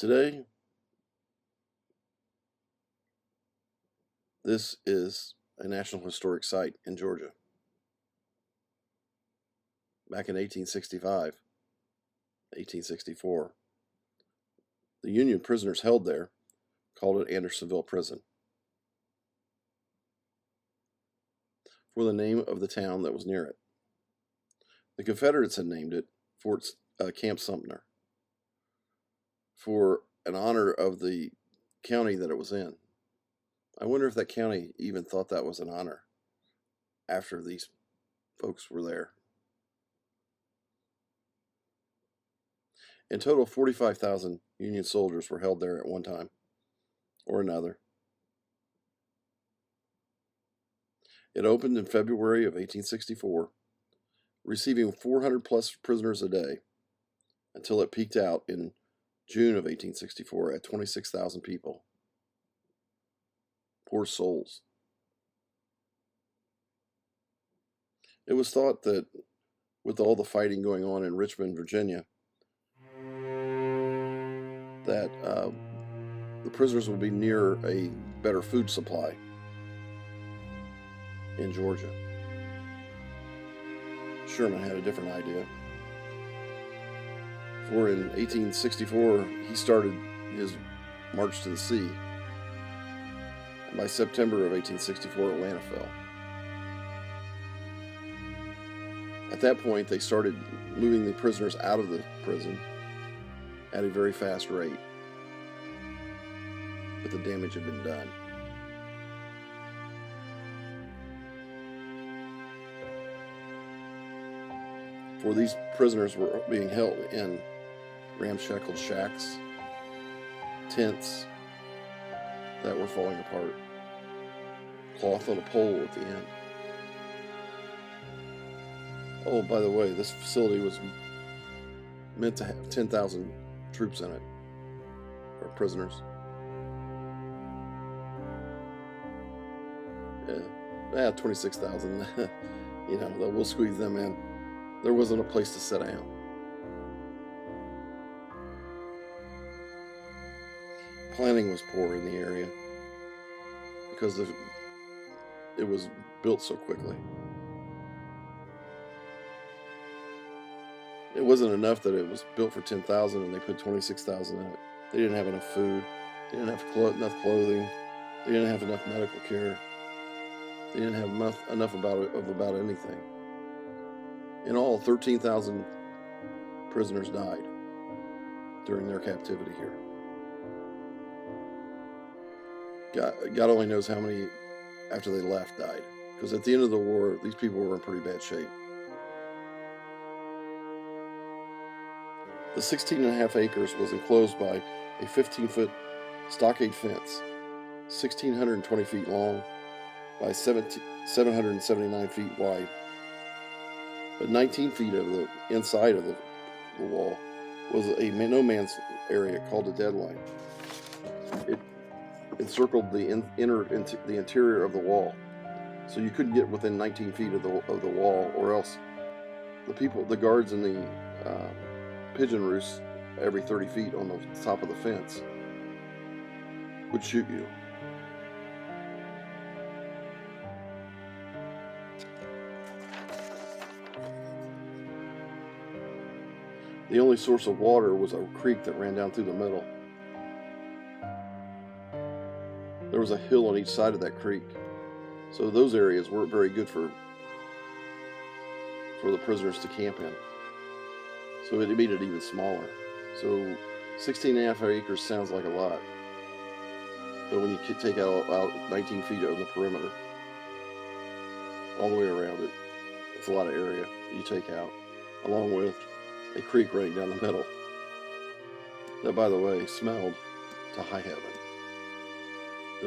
Today, this is a National Historic Site in Georgia. Back in 1865, 1864, the Union prisoners held there called it Andersonville Prison, for the name of the town that was near it. The Confederates had named it Camp Sumter, for an honor of the county that it was in. I wonder if that county even thought that was an honor after these folks were there. In total, 45,000 Union soldiers were held there at one time or another. It opened in February of 1864, receiving 400 plus prisoners a day, until it peaked out in June of 1864 at 26,000 people. Poor souls. It was thought that with all the fighting going on in Richmond, Virginia, that the prisoners would be near a better food supply in Georgia. Sherman had a different idea. For in 1864, he started his march to the sea. And by September of 1864, Atlanta fell. At that point, they started moving the prisoners out of the prison at a very fast rate. But the damage had been done. For these prisoners were being held in ramshackle shacks, tents that were falling apart, cloth on a pole at the end. Oh, by the way, this facility was meant to have 10,000 troops in it, or prisoners. Yeah, 26,000. We'll squeeze them in. There wasn't a place to sit down. Planning was poor in the area because it was built so quickly. It wasn't enough that it was built for 10,000 and they put 26,000 in it. They didn't have enough food. They didn't have enough clothing. They didn't have enough medical care. They didn't have enough about anything. In all, 13,000 prisoners died during their captivity here. God only knows how many after they left died, because at the end of the war, these people were in pretty bad shape. The 16.5 acres was enclosed by a 15-foot stockade fence, 1,620 feet long by 779 feet wide. But 19 feet of the inside of the wall was a no man's area called a deadline. It encircled the interior of the wall, so you couldn't get within 19 feet of the wall, or else the guards in the pigeon roosts every 30 feet on the top of the fence would shoot you. The only source of water was a creek that ran down through the middle. There was a hill on each side of that creek, so those areas weren't very good for the prisoners to camp in. So it made it even smaller. So 16.5 acres sounds like a lot, but when you take out 19 feet of the perimeter, all the way around it, it's a lot of area you take out, along with a creek running down the middle that, by the way, smelled to high heaven. Do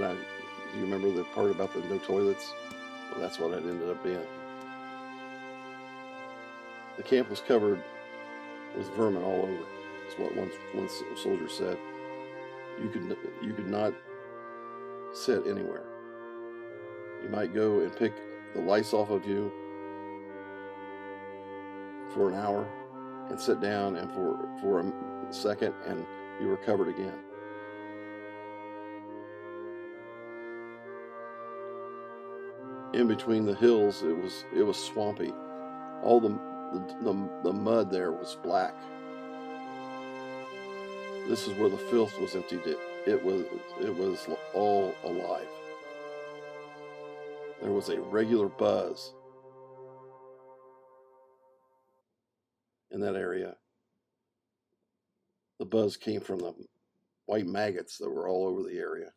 you remember the part about the no toilets? Well, that's what it ended up being. The camp was covered with vermin all over. That's what one soldier said. You could not sit anywhere. You might go and pick the lice off of you for an hour and sit down and for a second and you were covered again. In between the hills, it was swampy. All the mud there was black. This is where the filth was emptied. It was all alive. There was a regular buzz in that area. The buzz came from the white maggots that were all over the area.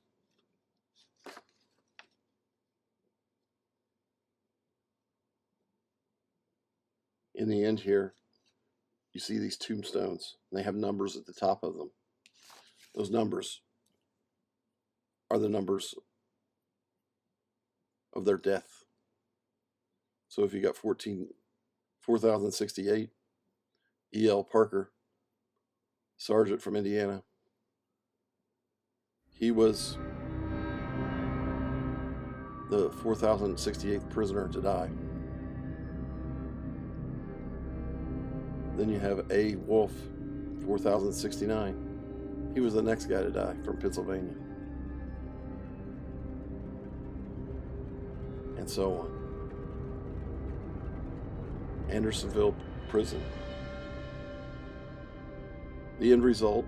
In the end here, you see these tombstones. They have numbers at the top of them. Those numbers are the numbers of their death. So if you got 4,068, E.L. Parker, sergeant from Indiana, he was the 4,068th prisoner to die. Then you have A. Wolf, 4,069. He was the next guy to die from Pennsylvania. And so on. Andersonville prison. The end result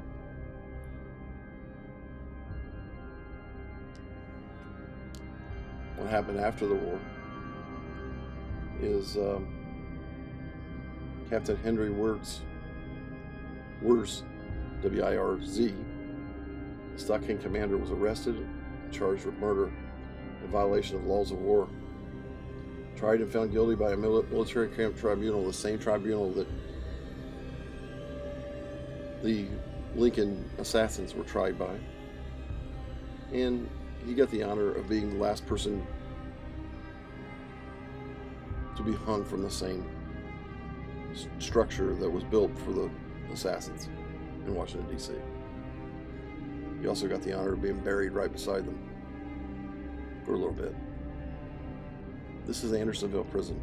what happened after the war is Captain Henry Wirz, W-I-R-Z, the stockade commander, was arrested and charged with murder in violation of laws of war. Tried and found guilty by a military camp tribunal, the same tribunal that the Lincoln assassins were tried by. And he got the honor of being the last person to be hung from the same structure that was built for the assassins in Washington, D.C. He also got the honor of being buried right beside them for a little bit. This is Andersonville Prison,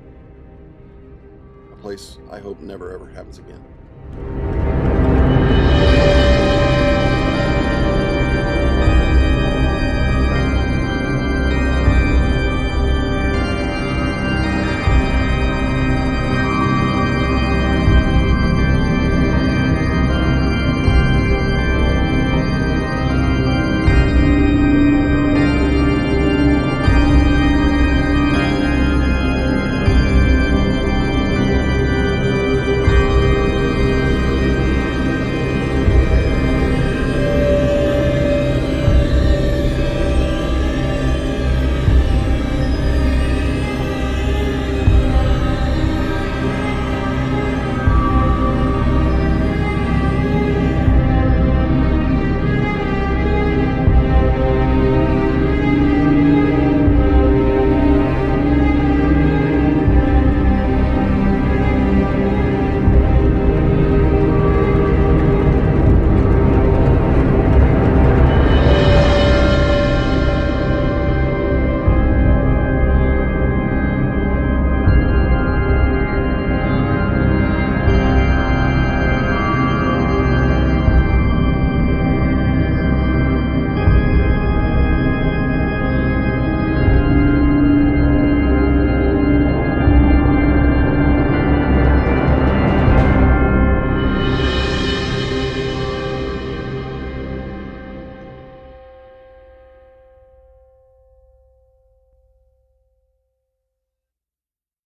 a place I hope never ever happens again.